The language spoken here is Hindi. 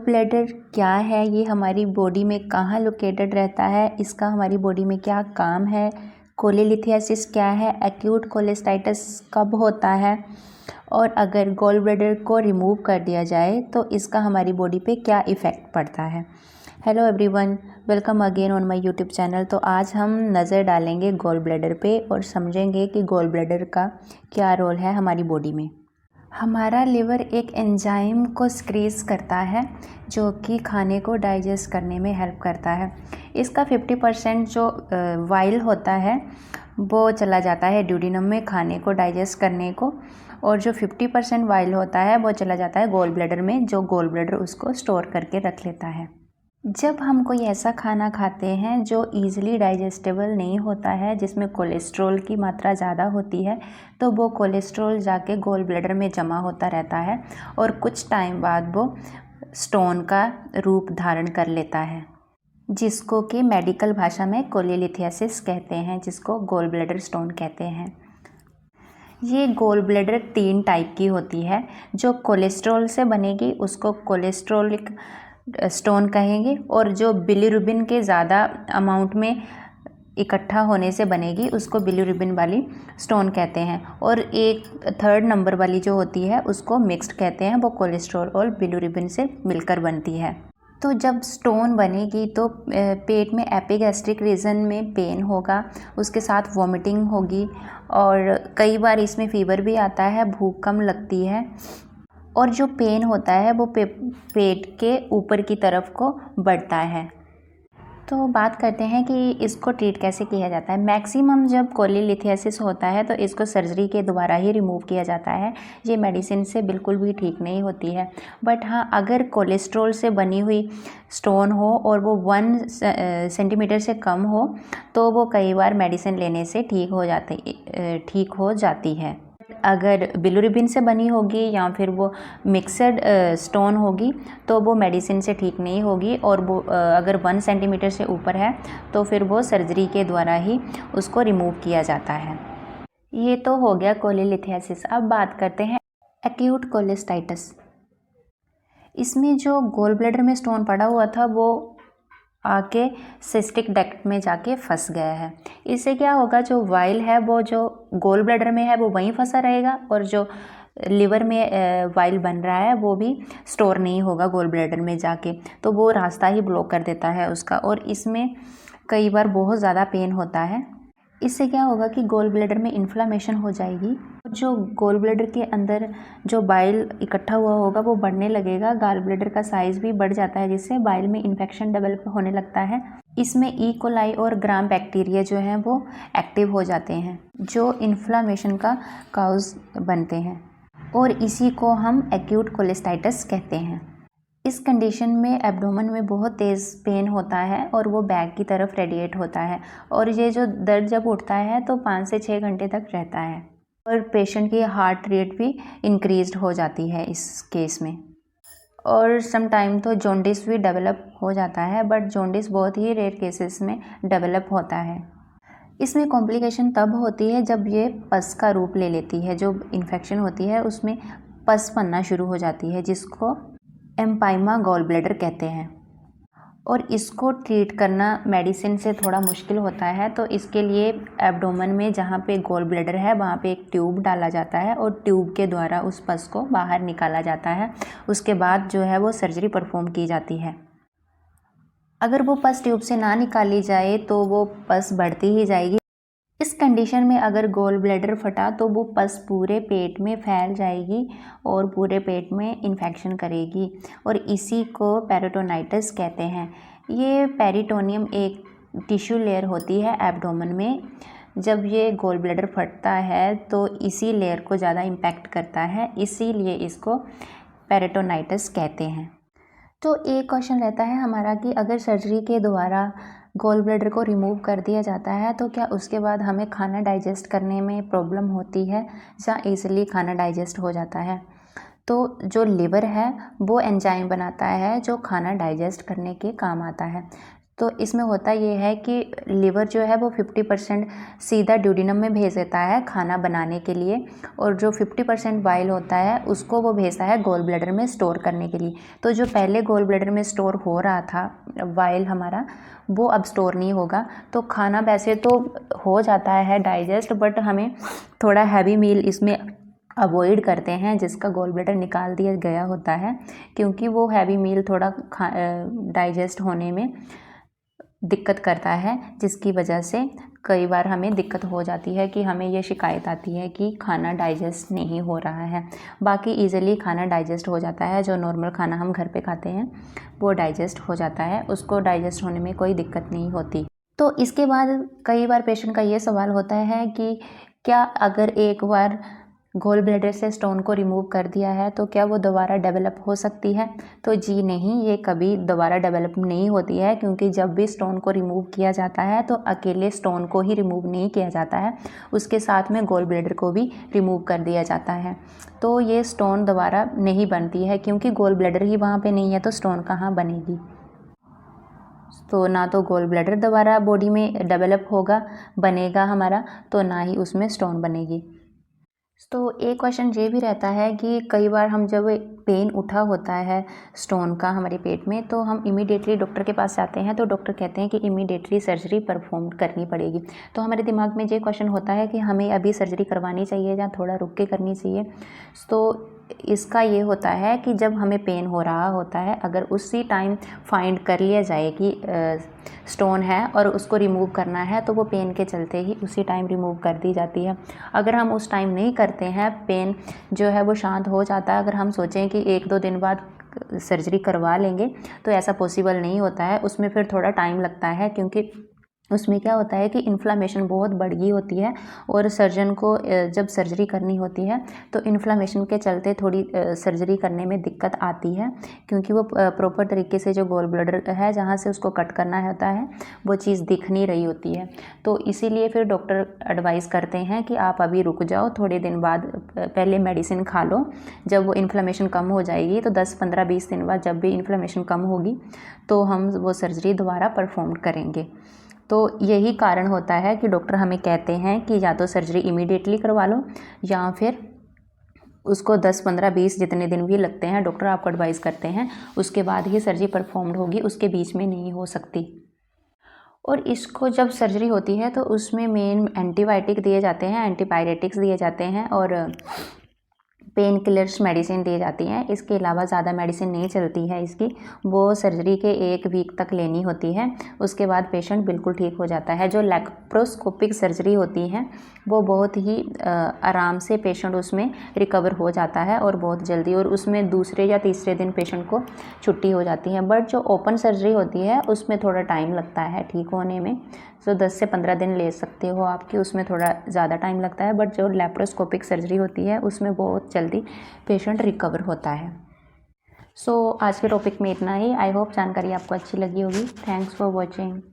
ब्लैडर क्या है, ये हमारी बॉडी में कहाँ लोकेटेड रहता है, इसका हमारी बॉडी में क्या काम है, कोलेलिथियासिस क्या है, एक्यूट कोलेस्टाइटिस कब होता है, और अगर गॉल ब्लैडर को रिमूव कर दिया जाए तो इसका हमारी बॉडी पे क्या इफ़ेक्ट पड़ता है। Hello everyone, welcome again on my YouTube channel. तो आज हम नज़र डालेंगे गॉल ब्लैडर पे और समझेंगे कि गॉल ब्लैडर का क्या रोल है हमारी बॉडी में। हमारा लिवर एक एंजाइम को सिक्रीट करता है जो कि खाने को डाइजेस्ट करने में हेल्प करता है। इसका 50% जो वाइल होता है वो चला जाता है ड्यूडेनम में खाने को डाइजेस्ट करने को, और जो 50% वाइल होता है वो चला जाता है गॉल ब्लैडर में, जो गॉल ब्लैडर उसको स्टोर करके रख लेता है। जब हम कोई ऐसा खाना खाते हैं जो ईज़िली डाइजेस्टेबल नहीं होता है, जिसमें कोलेस्ट्रॉल की मात्रा ज़्यादा होती है, तो वो कोलेस्ट्रॉल जाके गॉल ब्लैडर में जमा होता रहता है और कुछ टाइम बाद वो स्टोन का रूप धारण कर लेता है, जिसको कि मेडिकल भाषा में कोलेलिथियासिस कहते हैं, जिसको गॉल ब्लैडर स्टोन कहते हैं। ये गॉल ब्लैडर 3 टाइप की होती है। जो कोलेस्ट्रॉल से बनेगी उसको कोलेस्ट्रोलिक स्टोन कहेंगे, और जो बिलीरुबिन के ज़्यादा अमाउंट में इकट्ठा होने से बनेगी उसको बिलीरुबिन वाली स्टोन कहते हैं। और एक 3rd नंबर वाली जो होती है उसको मिक्स्ड कहते हैं, वो कोलेस्ट्रॉल और बिलीरुबिन से मिलकर बनती है। तो जब स्टोन बनेगी तो पेट में एपिगैस्ट्रिक रीजन में पेन होगा, उसके साथ वॉमिटिंग होगी, और कई बार इसमें फीवर भी आता है, भूख कम लगती है, और जो पेन होता है वो पेट के ऊपर की तरफ को बढ़ता है। तो बात करते हैं कि इसको ट्रीट कैसे किया जाता है। मैक्सिमम जब कोलेलिथियासिस होता है तो इसको सर्जरी के द्वारा ही रिमूव किया जाता है। ये मेडिसिन से बिल्कुल भी ठीक नहीं होती है। बट हाँ, अगर कोलेस्ट्रॉल से बनी हुई स्टोन हो और वो 1 सेंटीमीटर से कम हो तो वो कई बार मेडिसिन लेने से ठीक हो जाती है। अगर बिलीरुबिन से बनी होगी या फिर वो मिक्सड स्टोन होगी तो वो मेडिसिन से ठीक नहीं होगी, और वो अगर 1 सेंटीमीटर से ऊपर है तो फिर वो सर्जरी के द्वारा ही उसको रिमूव किया जाता है। ये तो हो गया कोलेलिथियासिस। अब बात करते हैं एक्यूट कोलेस्टाइटिस। इसमें जो गॉल ब्लैडर में स्टोन पड़ा हुआ था वो आके सिस्टिक डक्ट में जाके फंस गया है। इससे क्या होगा, जो वाइल है वो जो गॉल ब्लैडर में है वो वहीं फंसा रहेगा, और जो लिवर में वाइल बन रहा है वो भी स्टोर नहीं होगा गॉल ब्लैडर में जाके, तो वो रास्ता ही ब्लॉक कर देता है उसका, और इसमें कई बार बहुत ज़्यादा पेन होता है। इससे क्या होगा कि गॉल ब्लैडर में इन्फ्लामेशन हो जाएगी, जो गॉल ब्लैडर के अंदर जो बाइल इकट्ठा हुआ होगा वो बढ़ने लगेगा, गॉल ब्लैडर का साइज़ भी बढ़ जाता है, जिससे बाइल में इन्फेक्शन डेवलप होने लगता है। इसमें ई कोलाई और ग्राम बैक्टीरिया जो हैं वो एक्टिव हो जाते हैं, जो इन्फ्लामेशन का काउज बनते हैं, और इसी को हम एक्यूट कोलेस्टाइटिस कहते हैं। इस कंडीशन में एब्डोमेन में बहुत तेज़ पेन होता है और वो बैक की तरफ रेडिएट होता है, और ये जो दर्द जब उठता है तो 5 से 6 घंटे तक रहता है, और पेशेंट की हार्ट रेट भी इंक्रीज्ड हो जाती है इस केस में। और सम टाइम तो जॉन्डिस भी डेवलप हो जाता है, बट जॉन्डिस बहुत ही रेयर केसेस में डेवलप होता है। इसमें कॉम्प्लिकेशन तब होती है जब ये पस का रूप ले लेती है, जो इन्फेक्शन होती है उसमें पस बनना शुरू हो जाती है, जिसको एम्पाइमा गॉल ब्लैडर कहते हैं। और इसको ट्रीट करना मेडिसिन से थोड़ा मुश्किल होता है, तो इसके लिए एब्डोमेन में जहाँ पे गॉल ब्लैडर है वहाँ पे एक ट्यूब डाला जाता है, और ट्यूब के द्वारा उस पस को बाहर निकाला जाता है। उसके बाद जो है वो सर्जरी परफॉर्म की जाती है। अगर वो पस ट्यूब से ना निकाली जाए तो वो पस बढ़ती ही जाएगी। इस कंडीशन में अगर गॉल ब्लैडर फटा तो वो पस पूरे पेट में फैल जाएगी और पूरे पेट में इन्फेक्शन करेगी, और इसी को पेरिटोनाइटिस कहते हैं। ये पेरिटोनियम एक टिश्यू लेयर होती है एब्डोमेन में। जब ये गॉल ब्लैडर फटता है तो इसी लेयर को ज़्यादा इम्पैक्ट करता है, इसीलिए इसको पेरिटोनाइटिस कहते हैं। तो एक क्वेश्चन रहता है हमारा कि अगर सर्जरी के द्वारा गॉल ब्लैडर को रिमूव कर दिया जाता है तो क्या उसके बाद हमें खाना डाइजेस्ट करने में प्रॉब्लम होती है, या ईज़िली खाना डाइजेस्ट हो जाता है। तो जो लिवर है वो एंजाइम बनाता है जो खाना डाइजेस्ट करने के काम आता है। तो इसमें होता ये है कि लिवर जो है वो 50% सीधा ड्यूडिनम में भेज देता है खाना बनाने के लिए, और जो 50% बाइल होता है उसको वो भेजता है गॉल ब्लैडर में स्टोर करने के लिए। तो जो पहले गॉल ब्लैडर में स्टोर हो रहा था बाइल हमारा, वो अब स्टोर नहीं होगा। तो खाना वैसे तो हो जाता है डाइजेस्ट, बट हमें थोड़ा हैवी मील इसमें अवॉइड करते हैं जिसका गॉल ब्लैडर निकाल दिया गया होता है, क्योंकि वो हैवी मील थोड़ा डाइजेस्ट होने में दिक्कत करता है, जिसकी वजह से कई बार हमें दिक्कत हो जाती है कि हमें ये शिकायत आती है कि खाना डाइजेस्ट नहीं हो रहा है। बाकी इजीली खाना डाइजेस्ट हो जाता है, जो नॉर्मल खाना हम घर पे खाते हैं वो डाइजेस्ट हो जाता है, उसको डाइजेस्ट होने में कोई दिक्कत नहीं होती। तो इसके बाद कई बार पेशेंट का ये सवाल होता है कि क्या अगर एक बार गॉल ब्लैडर से स्टोन को रिमूव कर दिया है तो क्या वो दोबारा डेवलप हो सकती है? तो जी नहीं, ये कभी दोबारा डेवलप नहीं होती है, क्योंकि जब भी स्टोन को रिमूव किया जाता है तो अकेले स्टोन को ही रिमूव नहीं किया जाता है, उसके साथ में गॉल ब्लैडर को भी रिमूव कर दिया जाता है। तो ये स्टोन दोबारा नहीं बनती है, क्योंकि गॉल ब्लैडर ही वहाँ पे नहीं है तो स्टोन कहाँ बनेगी। तो ना तो गॉल ब्लैडर दोबारा बॉडी में डेवलप होगा, बनेगा हमारा, तो ना ही उसमें स्टोन बनेगी। तो एक क्वेश्चन ये भी रहता है कि कई बार हम जब पेन उठा होता है स्टोन का हमारे पेट में, तो हम इमीडिएटली डॉक्टर के पास जाते हैं, तो डॉक्टर कहते हैं कि इमीडिएटली सर्जरी परफॉर्म करनी पड़ेगी। तो हमारे दिमाग में ये क्वेश्चन होता है कि हमें अभी सर्जरी करवानी चाहिए या थोड़ा रुक के करनी चाहिए। तो इसका ये होता है कि जब हमें पेन हो रहा होता है, अगर उसी टाइम फाइंड कर लिया जाए कि स्टोन है और उसको रिमूव करना है, तो वो पेन के चलते ही उसी टाइम रिमूव कर दी जाती है। अगर हम उस टाइम नहीं करते हैं, पेन जो है वो शांत हो जाता है, अगर हम सोचें कि 1-2 दिन बाद सर्जरी करवा लेंगे, तो ऐसा पॉसिबल नहीं होता है। उसमें फिर थोड़ा टाइम लगता है, क्योंकि उसमें क्या होता है कि इन्फ्लामेशन बहुत बढ़ गई होती है, और सर्जन को जब सर्जरी करनी होती है तो इन्फ्लामेशन के चलते थोड़ी सर्जरी करने में दिक्कत आती है, क्योंकि वो प्रॉपर तरीके से जो गॉल ब्लैडर है जहाँ से उसको कट करना होता है वो चीज़ दिख नहीं रही होती है। तो इसीलिए फिर डॉक्टर एडवाइस करते हैं कि आप अभी रुक जाओ, थोड़े दिन बाद पहले मेडिसिन खा लो, जब वो इन्फ्लामेशन कम हो जाएगी तो 10-15-20 दिन बाद जब भी इन्फ्लामेशन कम होगी तो हम वो सर्जरी दोबारा परफॉर्म करेंगे। तो यही कारण होता है कि डॉक्टर हमें कहते हैं कि या तो सर्जरी इमीडिएटली करवा लो, या फिर उसको 10-15-20 जितने दिन भी लगते हैं डॉक्टर आपको एडवाइस करते हैं, उसके बाद ही सर्जरी परफॉर्म्ड होगी, उसके बीच में नहीं हो सकती। और इसको जब सर्जरी होती है तो उसमें मेन एंटीबायोटिक दिए जाते हैं, एंटीपायरेटिक्स दिए जाते हैं, और पेन किलर्स मेडिसिन दी जाती हैं। इसके अलावा ज़्यादा मेडिसिन नहीं चलती है इसकी, वो सर्जरी के 1 वीक तक लेनी होती है, उसके बाद पेशेंट बिल्कुल ठीक हो जाता है। जो लैप्रोस्कोपिक सर्जरी होती है वो बहुत ही आराम से पेशेंट उसमें रिकवर हो जाता है, और बहुत जल्दी, और उसमें दूसरे या तीसरे दिन पेशेंट को छुट्टी हो जाती है। बट जो ओपन सर्जरी होती है उसमें थोड़ा टाइम लगता है ठीक होने में, तो 10 से 15 दिन ले सकते हो आपकी, उसमें थोड़ा ज़्यादा टाइम लगता है। बट जो लैप्रोस्कोपिक सर्जरी होती है उसमें बहुत जल्दी पेशेंट रिकवर होता है। सो आज के टॉपिक में इतना ही। आई होप जानकारी आपको अच्छी लगी होगी। Thanks for watching.